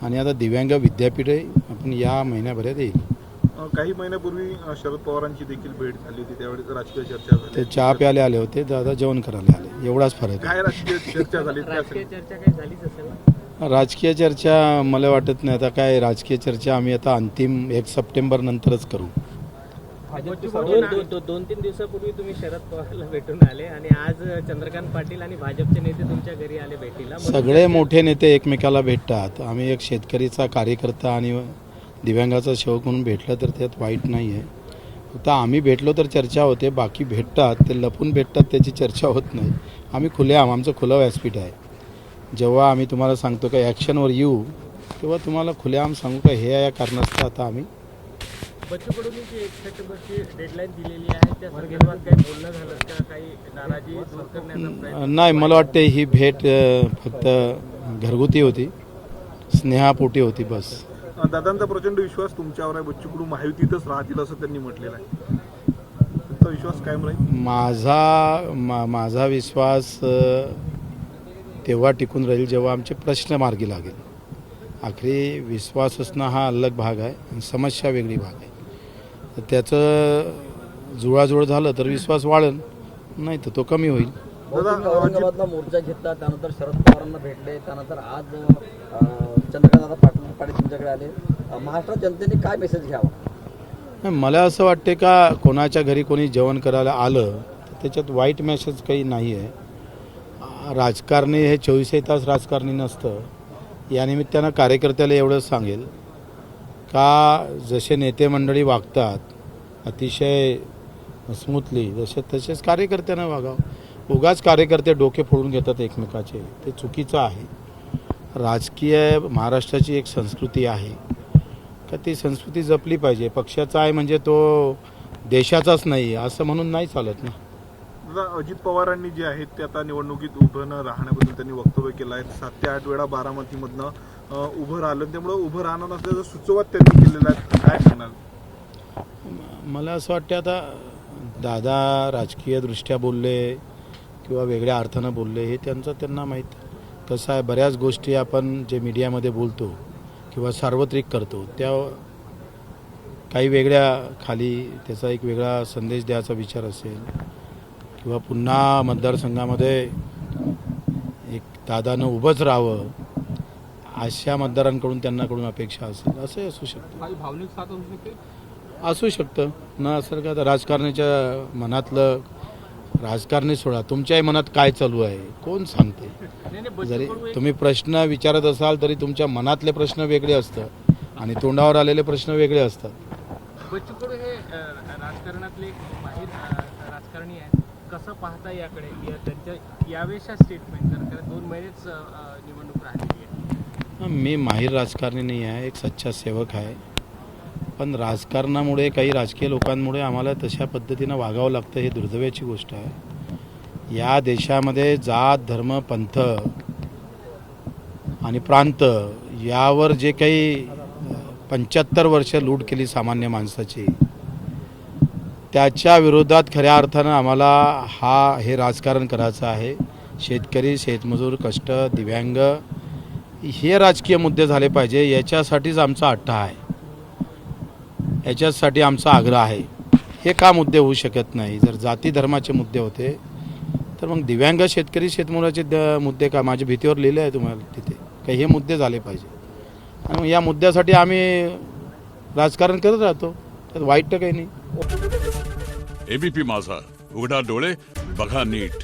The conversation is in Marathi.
आणि आता दिव्यांग विद्यापीठही आपण या महिन्याभरात येईल. काही महिन्यापूर्वी शरद पवारांची देखील भेट झाली होती, त्यावेळी राजकीय चर्चा झाली. ते चहा प्यायला आले होते, दादा जेवण करायला आले, एवढाच फरक आहे. काय राजकीय चर्चा झाली? राजकीय चर्चा काही झालीच असेल. राजकीय चर्चा मला वाटत नाही. आता काय राजकीय चर्चा आम्ही आता अंतिम 1 सप्टेंबर नंतरच करू. दोन तीन दिवसापूर्वी तुम्ही शरद पवारला भेटून आले आणि आज चंद्रकांत पाटील आणि भाजपचे नेते तुमच्या घरी आले भेटीला. सगळे मोठे नेते एकमेकाला भेटतात. आम्ही एक शेतकरीचा कार्यकर्ता आणि दिव्यांगाचा सेवक म्हणून भेटला तर त्यात वाईट नाही आहे. फक्त आम्ही भेटलो तर चर्चा होते, बाकी भेटतात ते लपून भेटतात त्याची चर्चा होत नाही. आम्ही खुलेआम, आमचं खुलं व्यासपीठ आहे. जेव्हा आम्ही तुम्हाला सांगतो का ॲक्शनवर येऊ तेव्हा तुम्हाला खुलेआम सांगू का हे या कारणास्तव आता आम्ही बच्चू कडूंनी जी 1 सप्टेंबरची डेडलाईन दिलेली आहे त्या संदर्भात काही बोलणं झालं का? काही नाराजी दूर करण्याचा प्रयत्न? नाही, मला वाटते ही भेट फक्त घरगुती होती, स्नेहापोटी होती बस. दादांचा प्रचंड विश्वास तुमच्यावर आहे. बच्चू कडू महायुतीतच राहतील असं त्यांनी म्हटलेलं आहे. तुमचा विश्वास कायम राहील? माझा विश्वास तेव्हा टिकून राहील जेव्हा आमचे प्रश्न मार्गी लागेल. आखरी विश्वास असणं हा अलग भाग आहे आणि समस्या वेगळी भाग आहे. तर त्याचं जुळाजुळ झालं तर विश्वास वाढेल, नाही तर तो कमी होईल. औरंगाबादला मोर्चा घेतला, त्यानंतर शरद पवारांना भेटले, त्यानंतर आज चंद्रकांत पाटील तुमच्याकडे आले. महाराष्ट्रात जनतेने काय मेसेज घ्यावा? नाही, मला असं वाटते का कोणाच्या घरी कोणी जेवण करायला आलं तर त्याच्यात वाईट मेसेज काही नाही आहे. राजकारणी हे 24 तास राजकारणी नसतं. या निमित्तानं कार्यकर्त्याला एवढंच सांगेल का जसे नेते मंडळी वागतात अतिशय स्मूथली तसेच कार्यकर्त्यांना वागावं. उगाच कार्यकर्ते डोके फोडून घेतात एकमेकाचे, ते चुकीचं आहे. राजकीय महाराष्ट्राची एक संस्कृती आहे का ती संस्कृती जपली पाहिजे. पक्षाचा आहे म्हणजे तो देशाचाच नाही असं म्हणून नाही चालत ना. दादा, अजित पवारांनी जे आहेत ते आता निवडणुकीत उभं न राहण्याबद्दल त्यांनी वक्तव्य केलं आहे. 7 ते 8 वेळा बारामतीमधनं उभं राहिलं, त्यामुळे उभं राहणार नसल्याचं सुचवत त्यांनी केलेलं आहे. काय सांगणार? मला असं वाटतं आता दादा राजकीयदृष्ट्या बोलले किंवा वेगळ्या अर्थानं बोलले हे त्यांना माहीत. कसं आहे, बऱ्याच गोष्टी आपण जे मीडियामध्ये बोलतो किंवा सार्वत्रिक करतो त्या काही वेगळ्या खाली त्याचा एक वेगळा संदेश द्यायचा विचार असेल किंवा पुन्हा मतदारसंघामध्ये एक दादानं उभंच राहावं अशा मतदारांकडून त्यांनाकडून अपेक्षा असेल, असंही असू शकतं. भावनिक साथ असू शकते, असू शकतं ना. असं का तर राजकारणाच्या मनातलं राजकारणी सोडा, तुमच्याही मनात काय चालू आहे कोण सांगते. जरी तुम्ही प्रश्न विचारत असाल तरी तुमच्या मनातले प्रश्न वेगळे असतात आणि तोंडावर आलेले प्रश्न वेगळे असतात. बच्चू कडू हे राजकारणातले माहीर राजकारणी आहेत. कसं पाहता याकडे त्यांच्या यावेळेच्या स्टेटमेंट जर 2 महिनेच निवडणूक राहिलेली आहे? मी माहीर राजकारणी नाही आहे, एक सच्चा सेवक आहे. पण राजकारणामुळे काही राजकीय लोकांमुळे आम्हाला तशा पद्धतीनं वागावं लागतं हे दुर्दैवाची गोष्ट आहे. या देशामध्ये जात धर्म पंथ आणि प्रांत यावर जे काही 75 वर्ष लूट केली सामान्य माणसाची, त्याच्या विरोधात खऱ्या अर्थानं आम्हाला हे राजकारण करायचं आहे. शेतकरी, शेतमजूर, कष्ट, दिव्यांग हे राजकीय मुद्दे झाले पाहिजे. याच्यासाठीच आमचा अट्टा आहे, याच्यासाठी आमचा आग्रह आहे. हे का मुद्दे होऊ शकत नाही? जर जाती धर्माचे मुद्दे होते तर मग दिव्यांग, शेतकरी, शेतमजुराचे मुद्दे का माझ्या भीतीवर लिहिले आहे तुम्हाला तिथे काही हे मुद्दे झाले पाहिजे. आणि या मुद्द्यासाठी आम्ही राजकारण करत राहतो, त्यात वाईट तर काही नाही. एबीपी माझा, उघडा डोळे बघा नीट.